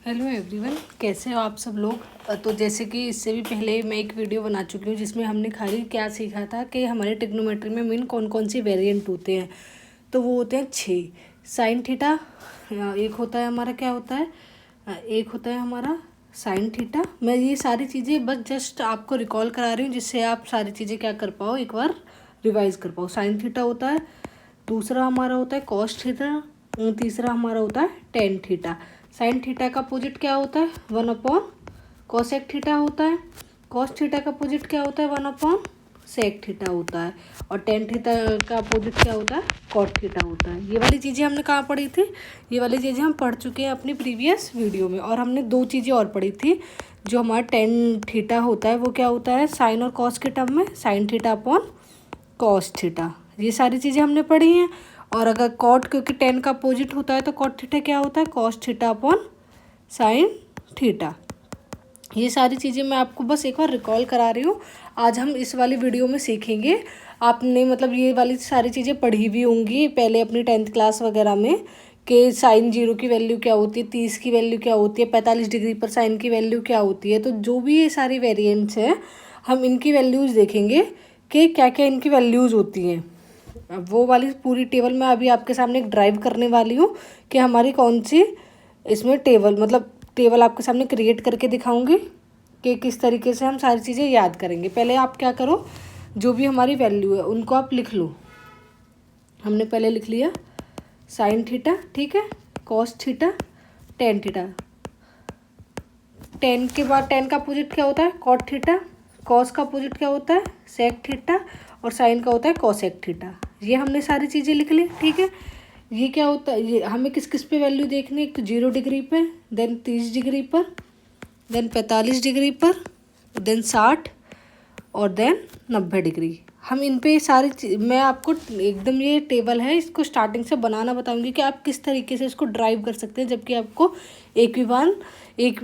Hello everyone, कैसे हो आप सब लोग। तो जैसे कि इससे भी पहले मैं एक वीडियो बना चुकी हूँ जिसमें हमने खाली क्या सीखा था कि हमारे ट्रिग्नोमेट्री में मेन कौन कौन सी वेरिएंट होते हैं। तो वो होते हैं 6। साइन थीटा एक होता है हमारा, क्या होता है, एक होता है हमारा साइन थीटा। मैं ये सारी चीज़ें बस जस्ट आपको रिकॉल करा रही हूँ जिससे आप सारी चीज़ें क्या कर पाओ, एक बार रिवाइज कर पाओ। साइन थीटा होता है, दूसरा हमारा होता है कॉस थीटा, तीसरा हमारा होता है टेन थीटा। साइन थीटा का अपोजिट क्या होता है, 1/, कॉसेक थीटा होता है। कॉस थीटा का अपोजिट क्या होता है, 1/, सेक थीटा होता है। और टेन थीटा का अपोजिट क्या होता है, कॉट थीटा होता है। ये वाली चीज़ें हमने कहाँ पढ़ी थी, ये वाली चीज़ें हम पढ़ चुके हैं अपनी प्रीवियस वीडियो में। और हमने 2 चीज़ें और पढ़ी थी। जो हमारा टेन थीटा होता है वो क्या होता है, साइन और कॉस के टर्म में sine theta upon cos theta. ये सारी चीज़ें हमने पढ़ी हैं। और अगर कॉट, क्योंकि टेन का अपोजिट होता है तो कॉट थीटा क्या होता है, cos theta upon sine theta. ये सारी चीज़ें मैं आपको बस एक बार रिकॉल करा रही हूँ। आज हम इस वाली वीडियो में सीखेंगे। आपने मतलब ये वाली सारी चीज़ें पढ़ी भी होंगी पहले अपनी 10th क्लास वगैरह में, कि साइन 0 की वैल्यू क्या होती है, 30 की वैल्यू क्या होती है, 45 डिग्री पर साइन की वैल्यू क्या होती है। तो जो भी ये सारी वेरिएंट्स हैं हम इनकी वैल्यूज़ देखेंगे कि क्या क्या इनकी वैल्यूज़ होती हैं। वो वाली पूरी टेबल मैं अभी आपके सामने एक ड्राइव करने वाली हूँ कि हमारी कौन सी इसमें टेबल, मतलब टेबल आपके सामने क्रिएट करके दिखाऊंगी कि किस तरीके से हम सारी चीज़ें याद करेंगे। पहले आप क्या करो, जो भी हमारी वैल्यू है उनको आप लिख लो। हमने पहले लिख लिया साइन थीटा, ठीक है, cos theta, tan theta. Ten के बाद टेन का अपोजिट क्या होता है, कॉट थीटा। कॉस का अपोजिट क्या होता है, सेक थीटा। और साइन का होता है कॉसेक थीटा। ये हमने सारी चीज़ें लिख ली, ठीक है। ये क्या होता है, ये हमें किस किस पे वैल्यू देखनी है, एक तो 0 डिग्री पे, देन 30 डिग्री पर, देन 45 डिग्री पर, देन 60 और देन 90 डिग्री। हम इन पे सारी मैं आपको एकदम, ये टेबल है, इसको स्टार्टिंग से बनाना बताऊंगी कि आप किस तरीके से इसको ड्राइव कर सकते हैं जबकि आपको एक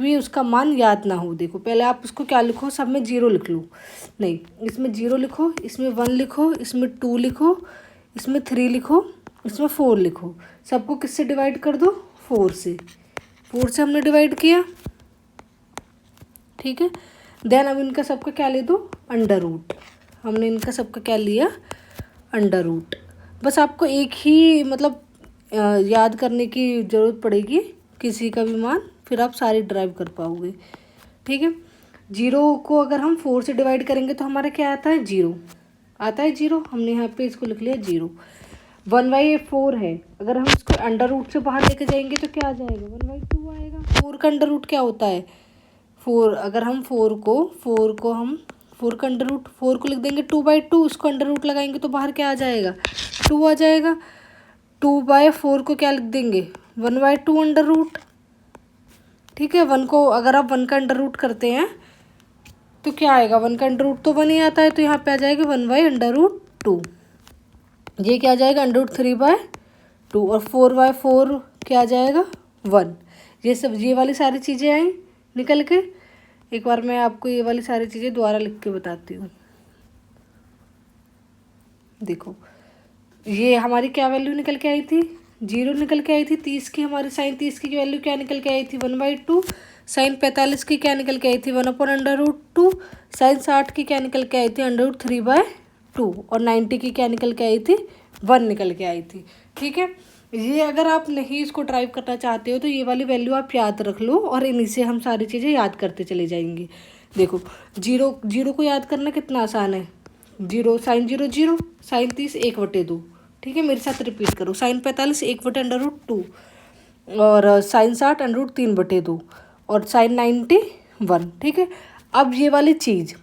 भी उसका मान याद ना हो। देखो पहले आप उसको क्या लिखो, सब में 0 लिख लो, नहीं इसमें 0 लिखो, इसमें 1 लिखो, इसमें 2 लिखो, इसमें 3 लिखो, इसमें 4 लिखो। सबको किससे डिवाइड कर दो, 4 से। 4 से हमने डिवाइड किया, ठीक है। देन अब इनका सबका क्या ले दो, अंडर रूट। हमने इनका सबका क्या लिया, अंडर रूट। बस आपको एक ही मतलब याद करने की ज़रूरत पड़ेगी, किसी का भी मान, फिर आप सारी ड्राइव कर पाओगे, ठीक है। 0 को अगर हम 4 से डिवाइड करेंगे तो हमारा क्या आता है, 0 आता है। 0 हमने यहाँ पे इसको लिख लिया 0। 1/4 है, अगर हम इसको अंडर रूट से बाहर लेके जाएंगे तो क्या आ जाएगा, 1/2 आएगा। 4 का अंडर रूट क्या होता है, 4। अगर हम 4 को हम 4 का अंडर रूट, 4 को लिख देंगे 2/2, उसको अंडर रूट लगाएंगे तो बाहर क्या आ जाएगा, 2 आ जाएगा। 2/4 को क्या लिख देंगे, 1/2 अंडर रूट, ठीक है। 1 को अगर आप 1 का अंडर रूट करते हैं तो क्या आएगा, 1 का अंडर रूट तो 1 ही आता है, तो यहाँ पे आ जाएगा 1/√2। ये क्या आ जाएगा, √3/2। और 4/4 क्या आ जाएगा, 1। ये सब, ये वाली सारी चीज़ें आई निकल के। एक बार मैं आपको ये वाली सारी चीज़ें दोबारा लिख के बताती हूँ। देखो ये हमारी क्या वैल्यू निकल के आई थी, 0 निकल के आई थी। 30 की, हमारी साइन 30 की वैल्यू क्या निकल के आई थी, 1/2। साइन 45 की क्या निकल के आई थी, 1/√2। साइन 60 की क्या निकल के आई थी, √3/2। और 90 की क्या निकल के आई थी, 1 निकल के आई थी, ठीक है। ये अगर आप नहीं इसको ड्राइव करना चाहते हो तो ये वाली वैल्यू आप याद रख लो और इन्हीं से हम सारी चीज़ें याद करते चले जाएंगे। देखो 0 को याद करना कितना आसान है। 0 साइन 0 0, साइन 30 1/2, ठीक है। मेरे साथ रिपीट करो, साइन 45 1/√2, और साइन 60 √3/2, और साइन 90 1, ठीक है। अब ये वाली चीज़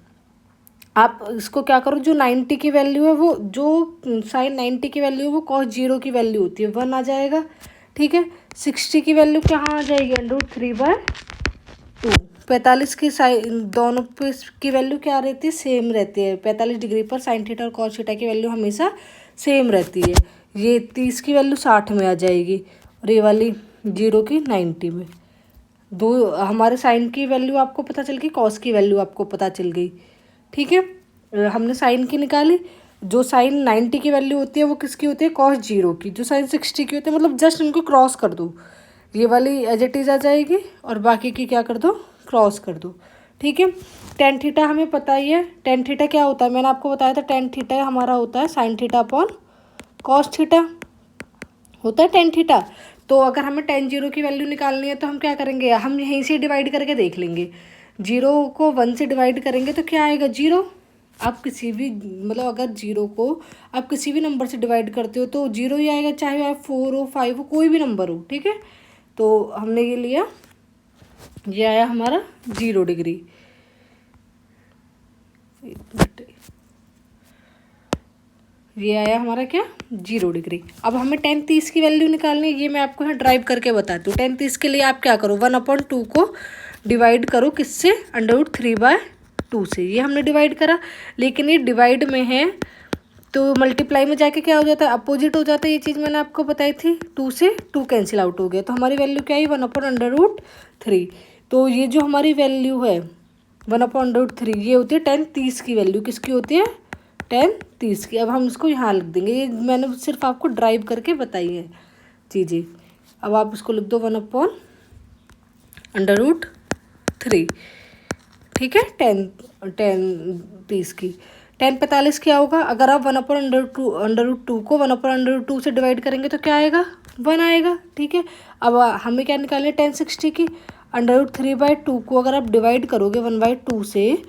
आप इसको क्या करो, जो 90 की वैल्यू है वो, जो साइन 90 की वैल्यू है वो कॉस 0 की वैल्यू होती है, 1 आ जाएगा, ठीक है। 60 की वैल्यू कहाँ आ जाएगी, √3/2। 45 की साइन दोनों पे की वैल्यू क्या रहती है, सेम रहती है। 45 डिग्री पर साइन थीटा और कॉस थीटा की वैल्यू हमेशा सेम रहती है। ये 30 की वैल्यू 60 में आ जाएगी और ये वाली 0 की 90 में। दो हमारे साइन की वैल्यू आपको पता चल गई, कॉस की वैल्यू आपको पता चल गई, ठीक है। हमने साइन की निकाली। जो साइन 90 की वैल्यू होती है वो किसकी होती है, कॉस 0 की। जो साइन 60 की होती है, मतलब जस्ट इनको क्रॉस कर दो, ये वाली एज इट इज़ आ जाएगी और बाकी की क्या कर दो, क्रॉस कर दो। ठीक है, टेन थीटा हमें पता ही है। टेन थीटा क्या होता है, मैंने आपको बताया था, टेन थीटा हमारा होता है sine theta upon cos theta, होता है टेन थीटा। तो अगर हमें टेन जीरो की वैल्यू निकालनी है तो हम क्या करेंगे, हम यहीं से डिवाइड करके देख लेंगे। जीरो को वन से डिवाइड करेंगे तो क्या आएगा, जीरो। आप किसी भी मतलब अगर जीरो को आप किसी भी नंबर से डिवाइड करते हो तो जीरो ही आएगा, चाहे आप 4 हो 5 हो कोई भी नंबर हो। ठीक है, तो हमने ये लिया, ये आया हमारा 0 डिग्री। ये आया हमारा क्या, 0 डिग्री। अब हमें टेन 30 की वैल्यू निकालनी है, ये मैं आपको यहाँ ड्राइव करके बताती हूँ। टेन 30 के लिए आप क्या करो, 1/2 को डिवाइड करो किससे, √3/2 से। ये हमने डिवाइड करा, लेकिन ये डिवाइड में है तो मल्टीप्लाई में जाके क्या हो जाता है, अपोजिट हो जाता है। ये चीज़ मैंने आपको बताई थी, 2 से 2 कैंसिल आउट हो गया, तो हमारी वैल्यू क्या आई, 1/√3। तो ये जो हमारी वैल्यू है 1/√3, ये होती है टेन 30 की वैल्यू। किसकी होती है, टेन 30 की। अब हम इसको यहाँ लिख देंगे, ये मैंने सिर्फ आपको ड्राइव करके बताई है चीज़ें। अब आप इसको लिख दो 1/√3। ठीक है, टेन 30 की। टेन 45 क्या होगा, अगर आप 1/√2 को 1/√2 से डिवाइड करेंगे तो क्या आएगा, 1 आएगा। ठीक है, अब हमें क्या निकालना है, टेन 60 की। √3/2 को अगर आप डिवाइड करोगे 1/2 से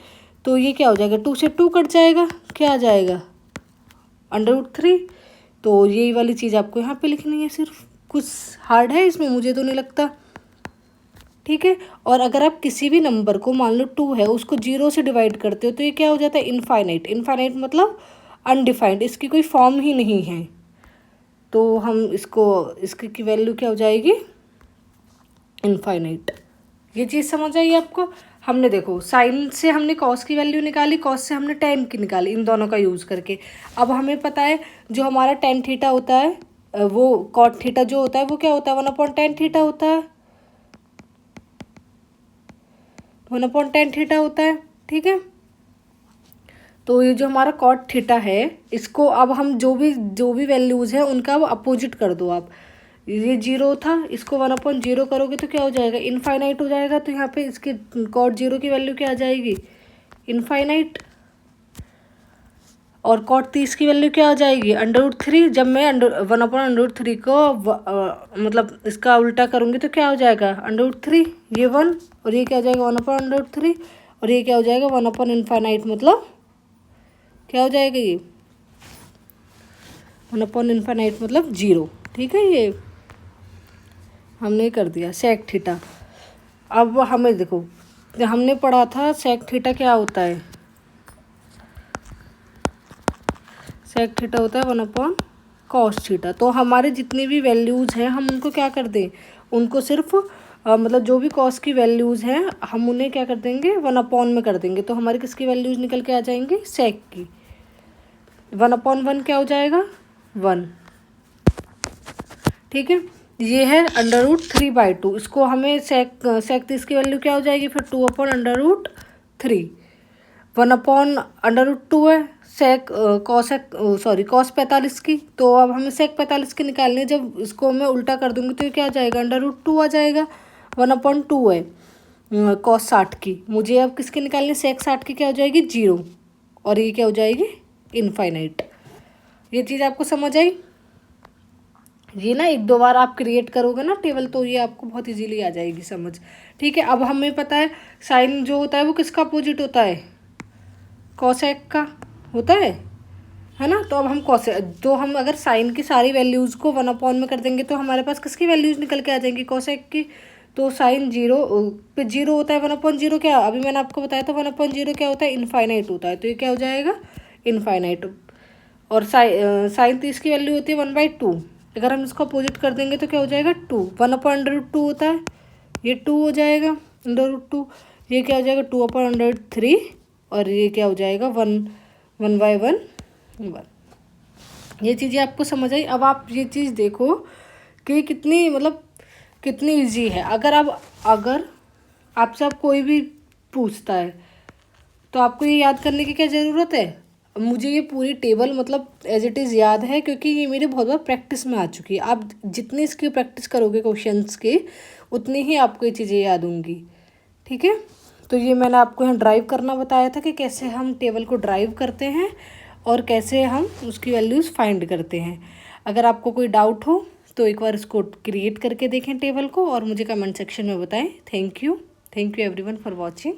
तो ये क्या हो जाएगा, 2 से 2 कट जाएगा, क्या आ जाएगा, √3। तो यही वाली चीज़ आपको यहाँ पे लिखनी है, सिर्फ कुछ हार्ड है इसमें, मुझे तो नहीं लगता। ठीक है, और अगर आप किसी भी नंबर को, मान लो 2 है, उसको 0 से डिवाइड करते हो तो ये क्या हो जाता है, इनफाइनाइट। इनफाइनाइट मतलब अनडिफाइंड, इसकी कोई फॉर्म ही नहीं है। तो हम इसको, इसकी की वैल्यू क्या हो जाएगी, इनफाइनाइट। ये चीज़ समझ आई आपको। हमने देखो साइन से हमने कॉस की वैल्यू निकाली, कॉस से हमने टेन की निकाली, इन दोनों का यूज़ करके। अब हमें पता है जो हमारा टेन थीटा होता है, वो कॉट थीटा जो होता है वो क्या होता है, 1/10 थीटा होता है, 1/10 थीटा होता है। ठीक है, तो ये जो हमारा कॉट थीटा है, इसको अब हम जो भी वैल्यूज़ हैं उनका वो अपोजिट कर दो आप। ये 0 था, इसको 1/0 करोगे तो क्या हो जाएगा, इनफाइनाइट हो जाएगा। तो यहाँ पे इसके कॉट 0 की वैल्यू क्या आ जाएगी, इनफाइनाइट। और कॉट 30 की वैल्यू क्या आ जाएगी, √3। जब मैं 1/√3 को मतलब इसका उल्टा करूँगी तो क्या हो जाएगा, √3, ये 1, और ये क्या हो जाएगा 1/√3, और ये क्या हो जाएगा 1/इनफाइनाइट, मतलब क्या हो जाएगा, ये 1/इनफाइनाइट मतलब 0। ठीक है, ये हमने कर दिया सेक थीटा। अब हमें देखो, हमने पढ़ा था सेक थीटा क्या होता है, सेक थीटा होता है 1/cos थीटा। तो हमारे जितनी भी वैल्यूज़ हैं हम उनको क्या कर दें, उनको सिर्फ मतलब जो भी कॉस की वैल्यूज़ हैं हम उन्हें क्या कर देंगे, 1/, में कर देंगे। तो हमारी किसकी वैल्यूज़ निकल के आ जाएंगी, सेक की। 1/1 क्या हो जाएगा, 1। ठीक है, ये है √3/2। इसको हमें सेक 30 की वैल्यू क्या हो जाएगी, फिर 2/√3। 1/√2 है सेक कॉस 45 की। तो अब हमें सेक 45 की निकालनी है, जब इसको मैं उल्टा कर दूंगी तो ये क्या आ जाएगा, √2 आ जाएगा। 1/2 है कॉस 60 की, मुझे अब किसकी निकालनी है, सेक 60 की क्या हो जाएगी, 0, और ये क्या हो जाएगी, इनफाइनाइट। ये चीज़ आपको समझ आई। ये ना 1-2 बार आप क्रिएट करोगे ना टेबल तो ये आपको बहुत इजीली आ जाएगी समझ। ठीक है, अब हमें पता है साइन जो होता है वो किसका अपोजिट होता है, कॉसेक का होता है ना। तो अब हम तो हम अगर साइन की सारी वैल्यूज़ को 1/, में कर देंगे तो हमारे पास किसकी वैल्यूज़ निकल के आ जाएंगी, कॉसेक की। तो साइन 0 पे 0 होता है, 1/0 क्या, अभी मैंने आपको बताया था 1/0 क्या होता है, इनफाइनाइट होता है। तो ये क्या हो जाएगा, इनफाइनाइट। और साइन 30 की वैल्यू होती है 1/2। अगर हम इसको अपोजिट कर देंगे तो क्या हो जाएगा, 2। 1/√2 होता है, ये 2 हो जाएगा √2। ये क्या हो जाएगा, 2/√3, और ये क्या हो जाएगा 1/1 1। ये चीज़ें आपको समझ आई। अब आप ये चीज़ देखो कि कितनी मतलब कितनी इजी है। अगर आपसे कोई भी पूछता है तो आपको ये याद करने की क्या ज़रूरत है, मुझे ये पूरी टेबल मतलब एज इट इज़ याद है, क्योंकि ये मेरे बहुत बार प्रैक्टिस में आ चुकी है। आप जितनी इसकी प्रैक्टिस करोगे क्वेश्चंस की, उतनी ही आपको ये चीज़ें याद होंगी। ठीक है, तो ये मैंने आपको यहाँ ड्राइव करना बताया था कि कैसे हम टेबल को ड्राइव करते हैं और कैसे हम उसकी वैल्यूज़ फाइंड करते हैं। अगर आपको कोई डाउट हो तो एक बार इसको क्रिएट करके देखें टेबल को और मुझे कमेंट सेक्शन में बताएं। Thank you everyone for watching.